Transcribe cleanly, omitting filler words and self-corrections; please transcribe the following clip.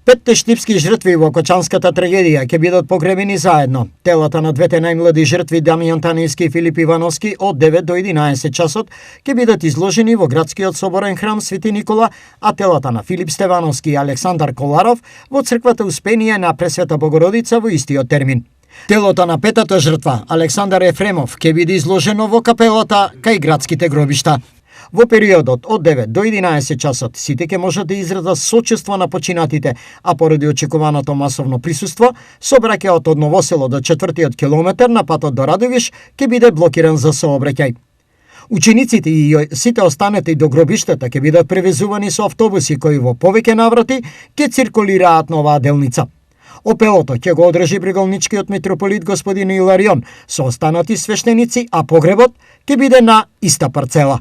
Петте штипски жртви во Кочанската трагедија ќе бидат погребени заедно. Телата на двете најмлади жртви Дамјан Таниевски и Филип Ивановски од 9 до 11 часот ќе бидат изложени во градскиот соборен храм Свети Никола, а телата на Филип Стевановски и Александар Коларов во црквата Успение на Пресвета Богородица во истиот термин. Телото на петата жртва, Александар Ефремов, ќе биде изложено во капелата кај градските гробишта. Во периодот од 9 до 11 часот сите ќе можат да изразат сочувство на починатите, а поради очекуваното масовно присуство, сообраќајот од Новосело до 4-тиот километар на патот до Радовиш ќе биде блокиран за сообраќај. Учениците и сите останати до гробиштата ќе бидат превезувани со автобуси кои во повеќе наврати ќе циркулираат на оваа делница. Опелото ќе го одржи брегалничкиот митрополит господин Иларион со останати свештеници, а погребот ќе биде на иста парцела.